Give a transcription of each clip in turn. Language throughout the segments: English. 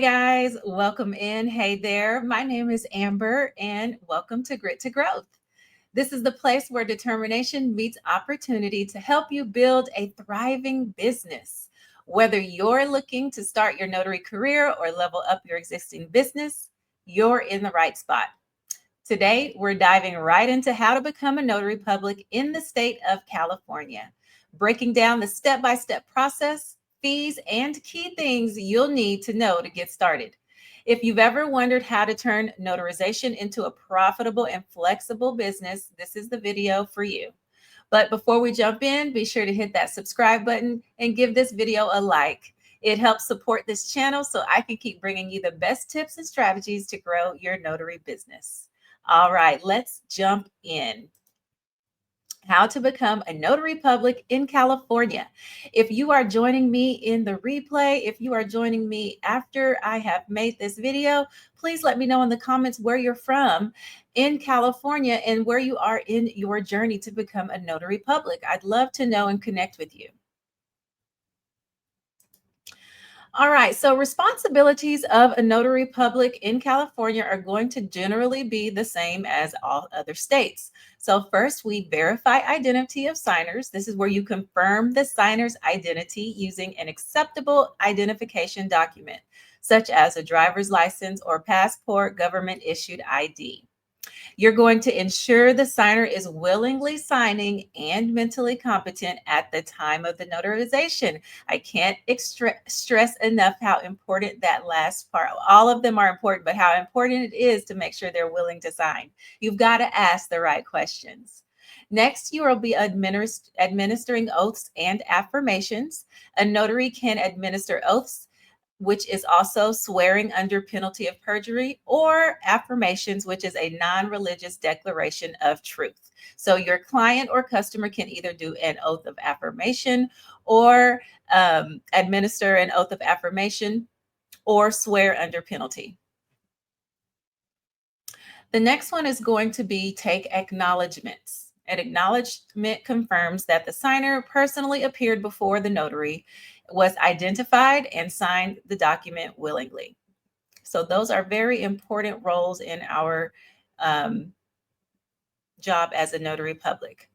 Hi, guys. Welcome in. Hey there. My name is Amber, and welcome to Grit to Growth. This is the place where determination meets opportunity to help you build a thriving business. Whether you're looking to start your notary career or level up your existing business, you're in the right spot. Today, we're diving right into how to become a notary public in the state of California, breaking down the step by step process, fees, and key things you'll need to know to get started. If you've ever wondered how to turn notarization into a profitable and flexible business, this is the video for you. But before we jump in, be sure to hit that subscribe button and give this video a like. It helps support this channel so I can keep bringing you the best tips and strategies to grow your notary business. All right, let's jump in. How to become a notary public in California. If you are joining me in the replay, if you are joining me after I have made this video, please let me know in the comments where you're from in California and where you are in your journey to become a notary public. I'd love to know and connect with you. All right, so responsibilities of a notary public in California are going to generally be the same as all other states. So first, we verify identity of signers. This is where you confirm the signer's identity using an acceptable identification document, such as a driver's license or passport, government issued ID. You're going to ensure the signer is willingly signing and mentally competent at the time of the notarization. I can't stress enough how important that last part. All of them are important, but how important it is to make sure they're willing to sign. You've got to ask the right questions. Next, you will be administering oaths and affirmations. A notary can administer oaths, which is also swearing under penalty of perjury, or affirmations, which is a non-religious declaration of truth. So your client or customer can either do an oath of affirmation or administer an oath of affirmation or swear under penalty. The next one is going to be take acknowledgments. An acknowledgement confirms that the signer personally appeared before the notary, was identified, and signed the document willingly. So those are very important roles in our job as a notary public.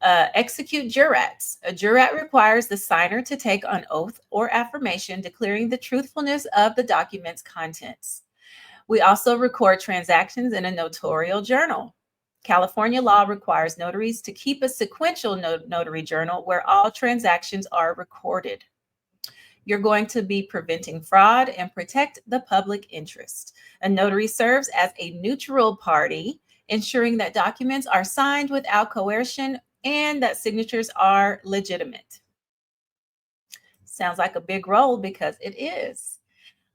Execute jurats. A jurat requires the signer to take an oath or affirmation declaring the truthfulness of the document's contents. We also record transactions in a notarial journal. California law requires notaries to keep a sequential notary journal where all transactions are recorded. You're going to be preventing fraud and protect the public interest. A notary serves as a neutral party, ensuring that documents are signed without coercion and that signatures are legitimate. Sounds like a big role because it is.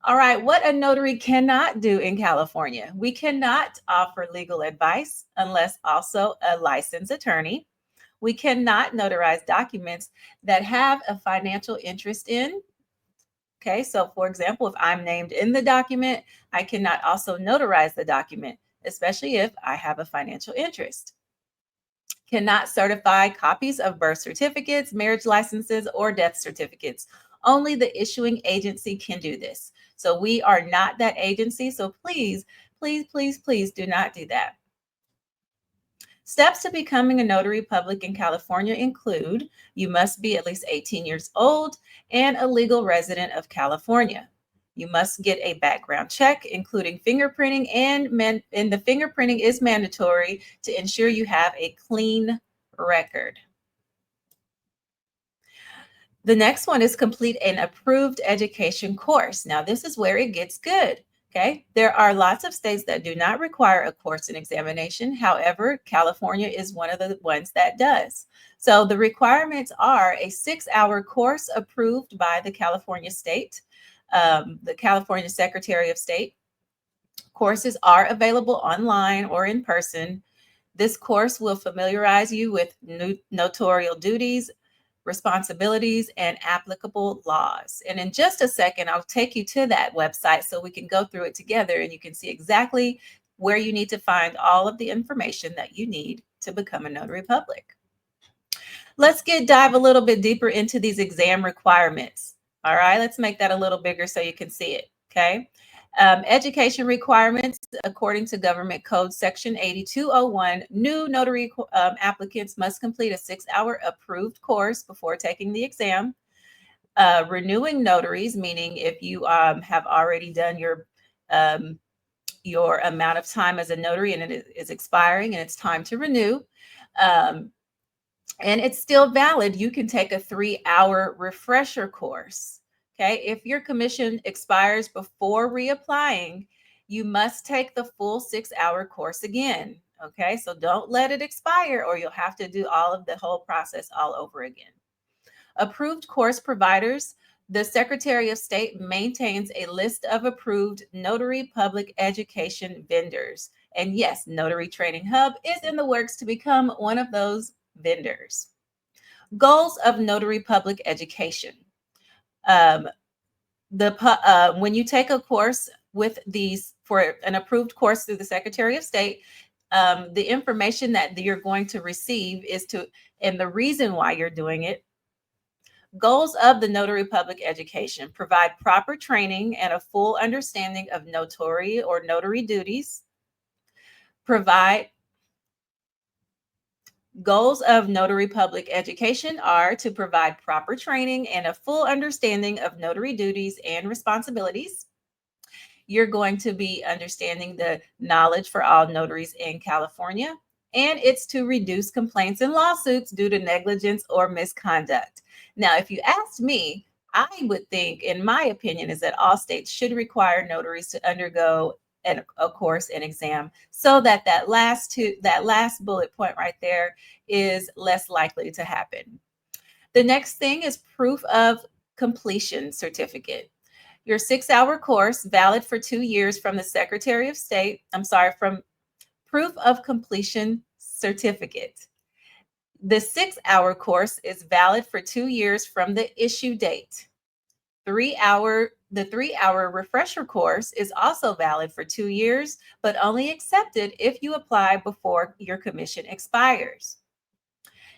All right, what a notary cannot do in California. We cannot offer legal advice unless also a licensed attorney. We cannot notarize documents that have a financial interest in. Okay, so for example, if I'm named in the document, I cannot also notarize the document, especially if I have a financial interest. Cannot certify copies of birth certificates, marriage licenses, or death certificates. Only the issuing agency can do this. So we are not that agency. So please, please, please, please do not do that. Steps to becoming a notary public in California include you must be at least 18 years old and a legal resident of California. You must get a background check, including fingerprinting, and the fingerprinting is mandatory to ensure you have a clean record. The next one is complete an approved education course. Now, this is where it gets good. Okay, there are lots of states that do not require a course and examination. However, California is one of the ones that does. So the requirements are a 6-hour course approved by the California Secretary of State. Courses are available online or in person. This course will familiarize you with notarial duties, responsibilities, and applicable laws. And in just a second, I'll take you to that website so we can go through it together and you can see exactly where you need to find all of the information that you need to become a notary public. Let's dive a little bit deeper into these exam requirements. All right, let's make that a little bigger so you can see it. Okay. Education requirements, according to Government Code Section 8201, new notary applicants must complete a 6-hour approved course before taking the exam. Renewing notaries, meaning if you have already done your amount of time as a notary and it is expiring and it's time to renew, and it's still valid, you can take a 3-hour refresher course. Okay. If your commission expires before reapplying, you must take the full 6-hour course again. Okay. So don't let it expire or you'll have to do all of the whole process all over again. Approved course providers. The Secretary of State maintains a list of approved notary public education vendors. And yes, Notary Training Hub is in the works to become one of those vendors. Goals of notary public education. When you take a course with these for an approved course through the Secretary of State, the information that you're going to receive and the reason why you're doing it. Goals of the notary public education: provide proper training and a full understanding of notary or notary duties. Goals of notary public education are to provide proper training and a full understanding of notary duties and responsibilities. You're going to be understanding the knowledge for all notaries in California, and it's to reduce complaints and lawsuits due to negligence or misconduct. Now, if you asked me, I would think, in my opinion, is that all states should require notaries to undergo a course and exam so that that last bullet point right there is less likely to happen. The next thing is proof of completion certificate. Your 6-hour course, valid for 2 years from the Secretary of State. From proof of completion certificate. The 6-hour course is valid for 2 years from the issue date. The 3-hour refresher course is also valid for 2 years, but only accepted if you apply before your commission expires.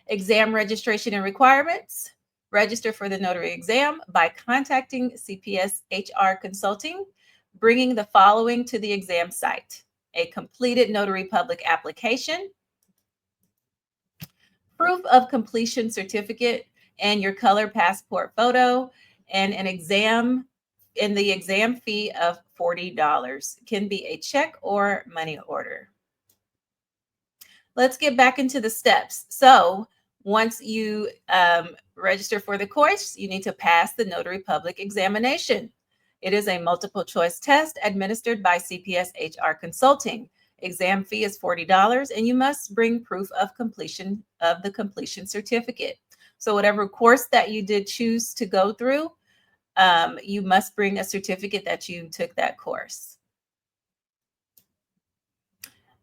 Exam registration and requirements. Register for the notary exam by contacting CPS HR Consulting, bringing the following to the exam site: a completed notary public application, proof of completion certificate, and your color passport photo, and the exam fee of $40. Can be a check or money order. Let's get back into the steps. So once you register for the course, you need to pass the notary public examination. It is a multiple choice test administered by CPS HR Consulting. Exam fee is $40, and you must bring proof of completion of the completion certificate. So whatever course that you did choose to go through, you must bring a certificate that you took that course.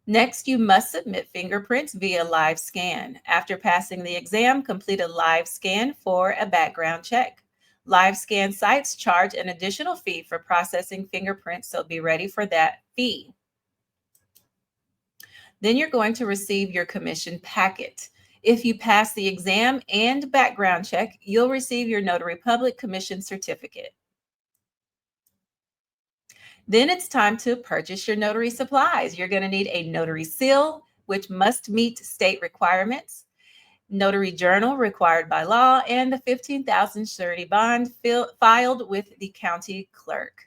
Next, you must submit fingerprints via live scan. After passing the exam, complete a live scan for a background check. Live scan sites charge an additional fee for processing fingerprints, so be ready for that fee. Then you're going to receive your commission packet. If you pass the exam and background check, you'll receive your Notary Public Commission certificate. Then it's time to purchase your notary supplies. You're going to need a notary seal, which must meet state requirements, notary journal required by law, and the $15,000 surety bond filed with the county clerk.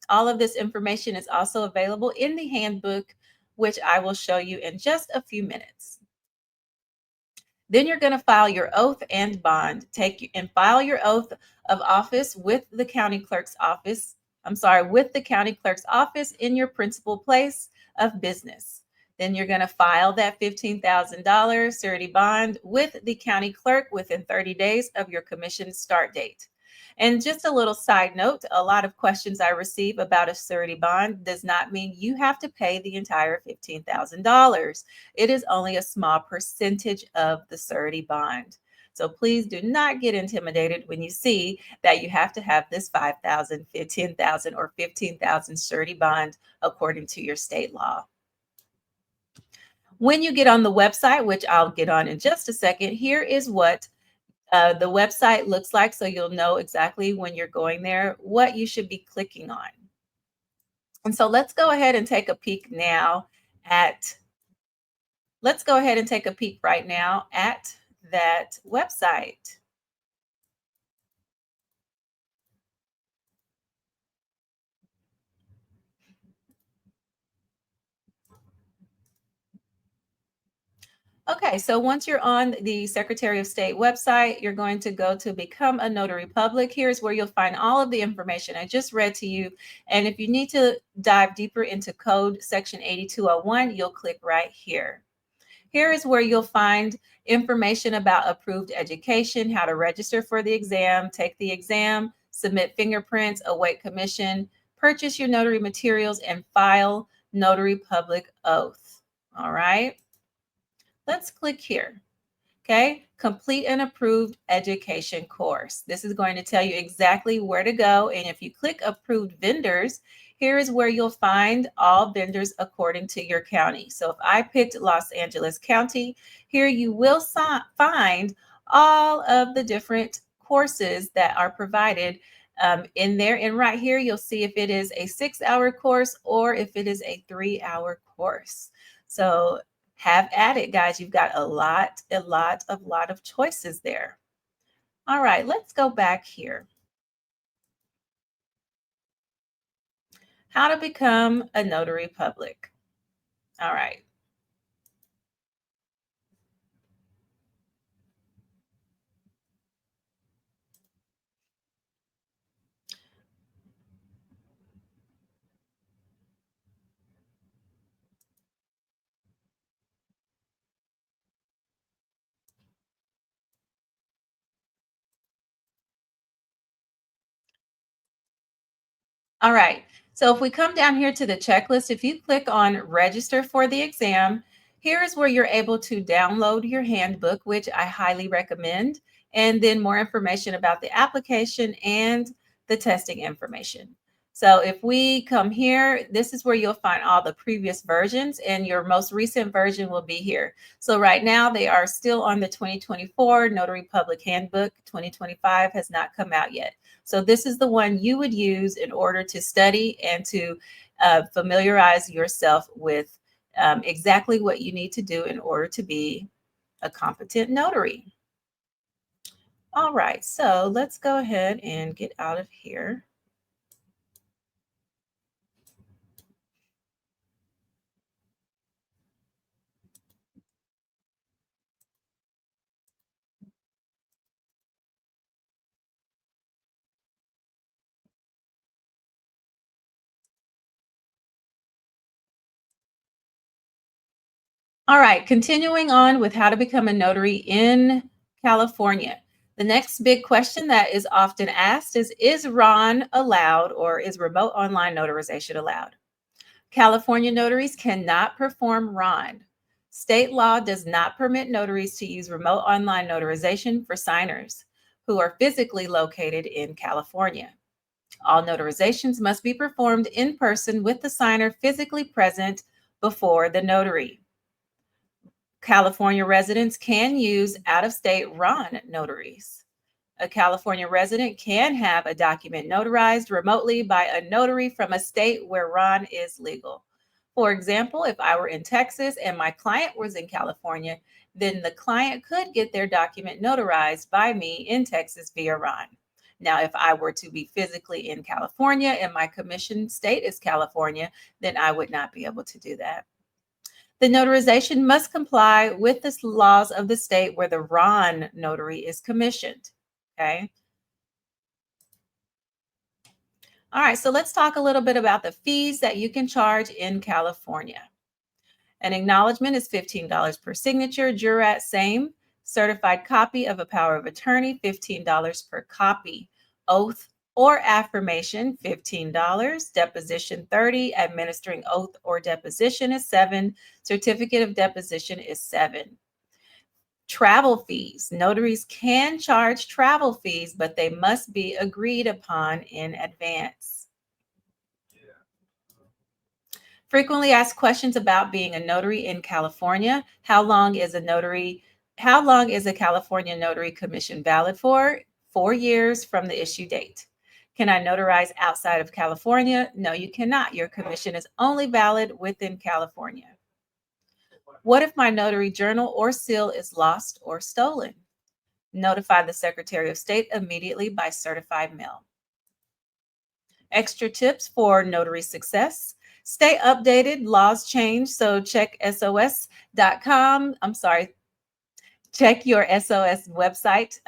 All of this information is also available in the handbook, which I will show you in just a few minutes. Then you're going to file your oath and bond. File your oath of office with the county clerk's office. With the county clerk's office in your principal place of business. Then you're going to file that $15,000 surety bond with the county clerk within 30 days of your commission start date. And just a little side note, a lot of questions I receive about a surety bond does not mean you have to pay the entire $15,000. It is only a small percentage of the surety bond. So please do not get intimidated when you see that you have to have this $5,000, $15,000, or $15,000 surety bond according to your state law. When you get on the website, which I'll get on in just a second, here is what the website looks like, so you'll know exactly when you're going there what you should be clicking on. And so let's go ahead and take a peek now at, let's go ahead and take a peek right now at that website. Okay, so once you're on the Secretary of State website, you're going to go to Become a Notary Public. Here's where you'll find all of the information I just read to you. And if you need to dive deeper into Code Section 8201, you'll click right here. Here is where you'll find information about approved education, how to register for the exam, take the exam, submit fingerprints, await commission, purchase your notary materials, and file notary public oath. All right, let's click here. Okay, complete an approved education course. This is going to tell you exactly where to go. And if you click approved vendors, here is where you'll find all vendors according to your county. So if I picked Los Angeles County, here you will find all of the different courses that are provided in there. And right here, you'll see if it is a 6-hour course or if it is a 3-hour course. So have at it, guys. You've got a lot of choices there. All right, let's go back here. How to become a notary public. All right. All right. So if we come down here to the checklist, if you click on register for the exam, here is where you're able to download your handbook, which I highly recommend, and then more information about the application and the testing information. So if we come here, this is where you'll find all the previous versions, and your most recent version will be here. So right now they are still on the 2024 Notary Public Handbook. 2025 has not come out yet. So this is the one you would use in order to study and to familiarize yourself with exactly what you need to do in order to be a competent notary. All right, so let's go ahead and get out of here. All right, continuing on with how to become a notary in California. The next big question that is often asked is RON allowed, or is remote online notarization allowed? California notaries cannot perform RON. State law does not permit notaries to use remote online notarization for signers who are physically located in California. All notarizations must be performed in person with the signer physically present before the notary. California residents can use out-of-state RON notaries. A California resident can have a document notarized remotely by a notary from a state where RON is legal. For example, if I were in Texas and my client was in California, then the client could get their document notarized by me in Texas via RON. Now, if I were to be physically in California and my commission state is California, then I would not be able to do that. The notarization must comply with the laws of the state where the RON notary is commissioned. Okay. All right. So let's talk a little bit about the fees that you can charge in California. An acknowledgement is $15 per signature. Jurat, same. Certified copy of a power of attorney, $15 per copy. Oath or affirmation, $15. Deposition, $30. Administering oath or deposition is $7. Certificate of deposition is $7. Travel fees. Notaries can charge travel fees, but they must be agreed upon in advance. Frequently asked questions about being a notary in California. How long is a California notary commission valid for? 4 years from the issue date. Can I notarize outside of California? No, you cannot. Your commission is only valid within California. What if my notary journal or seal is lost or stolen? Notify the Secretary of State immediately by certified mail. Extra tips for notary success. Stay updated. Laws change, so check sos.com. Check your SOS website.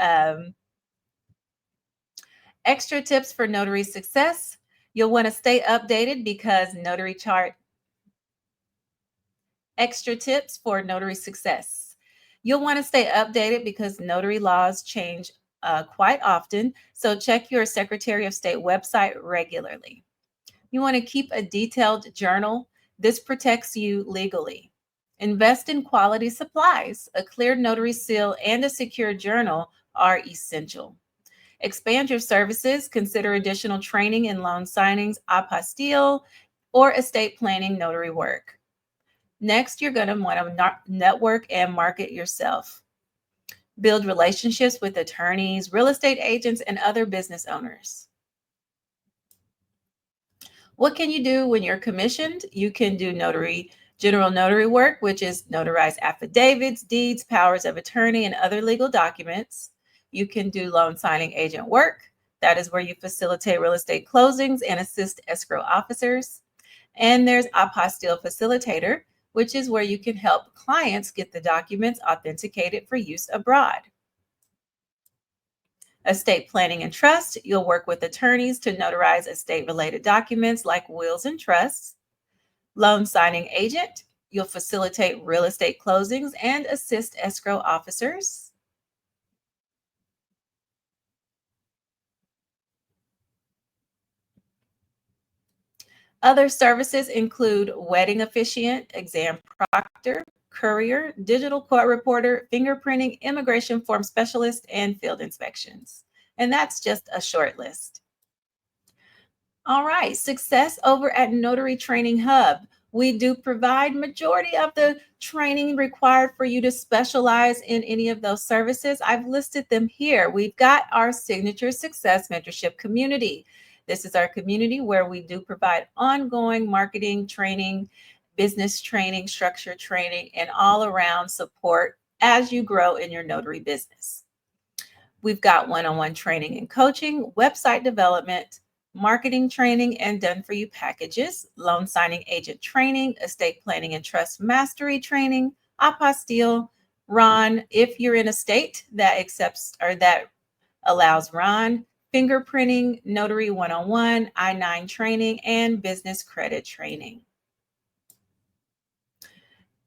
Extra tips for notary success. You'll want to stay updated because notary chart. Extra tips for notary success. You'll want to stay updated because notary laws change quite often, so check your Secretary of State website regularly. You want to keep a detailed journal. This protects you legally. Invest in quality supplies. A cleared notary seal and a secure journal are essential. Expand your services. Consider additional training in loan signings, apostille, or estate planning notary work. Next, you're going to want to network and market yourself. Build relationships with attorneys, real estate agents, and other business owners. What can you do when you're commissioned? You can do general notary work, which is notarize affidavits, deeds, powers of attorney, and other legal documents. You can do loan signing agent work. That is where you facilitate real estate closings and assist escrow officers. And there's apostille facilitator, which is where you can help clients get the documents authenticated for use abroad. Estate planning and trust, you'll work with attorneys to notarize estate-related documents like wills and trusts. Loan signing agent, you'll facilitate real estate closings and assist escrow officers. Other services include wedding officiant, exam proctor, courier, digital court reporter, fingerprinting, immigration form specialist, and field inspections. And that's just a short list. All right, success over at Notary Training Hub. We do provide majority of the training required for you to specialize in any of those services. I've listed them here. We've got our Signature Success Mentorship Community. This is our community where we do provide ongoing marketing training, business training, structure training, and all around support as you grow in your notary business. We've got one-on-one training and coaching, website development, marketing training, and done-for-you packages, loan signing agent training, estate planning and trust mastery training, apostille, RON, if you're in a state that accepts or that allows RON, fingerprinting, notary one-on-one, I-9 training, and business credit training.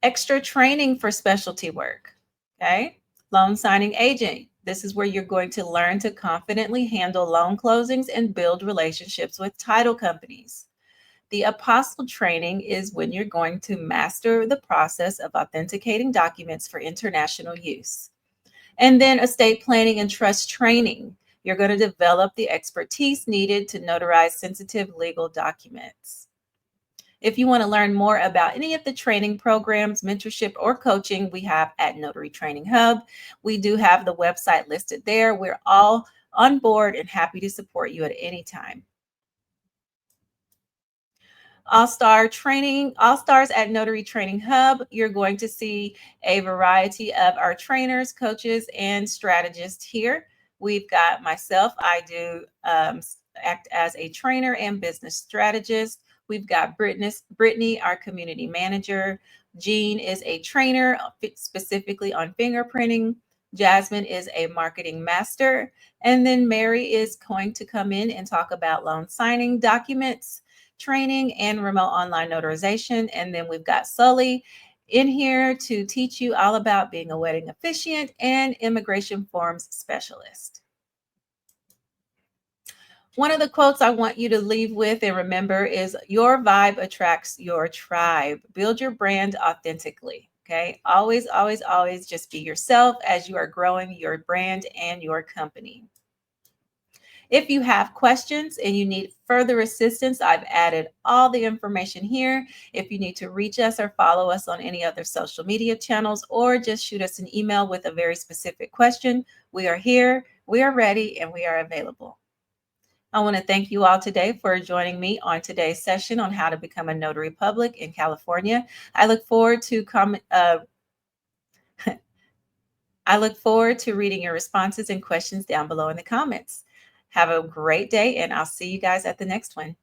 Extra training for specialty work, okay? Loan signing agent. This is where you're going to learn to confidently handle loan closings and build relationships with title companies. The apostille training is when you're going to master the process of authenticating documents for international use. And then estate planning and trust training. You're going to develop the expertise needed to notarize sensitive legal documents. If you want to learn more about any of the training programs, mentorship, or coaching we have at Notary Training Hub, we do have the website listed there. We're all on board and happy to support you at any time. All-Stars at Notary Training Hub. You're going to see a variety of our trainers, coaches, and strategists here. We've got myself. I do act as a trainer and business strategist. We've got Brittany, our community manager. Jean is a trainer specifically on fingerprinting. Jasmine is a marketing master. And then Mary is going to come in and talk about loan signing documents, training, and remote online notarization. And then we've got Sully in here to teach you all about being a wedding officiant and immigration forms specialist. One of the quotes I want you to leave with and remember is your vibe attracts your tribe. Build your brand authentically. Okay. Always, always, always just be yourself as you are growing your brand and your company. If you have questions and you need further assistance, I've added all the information here. If you need to reach us or follow us on any other social media channels, or just shoot us an email with a very specific question, we are here, we are ready, and we are available. I want to thank you all today for joining me on today's session on how to become a notary public in California. I look forward to I look forward to reading your responses and questions down below in the comments. Have a great day, and I'll see you guys at the next one.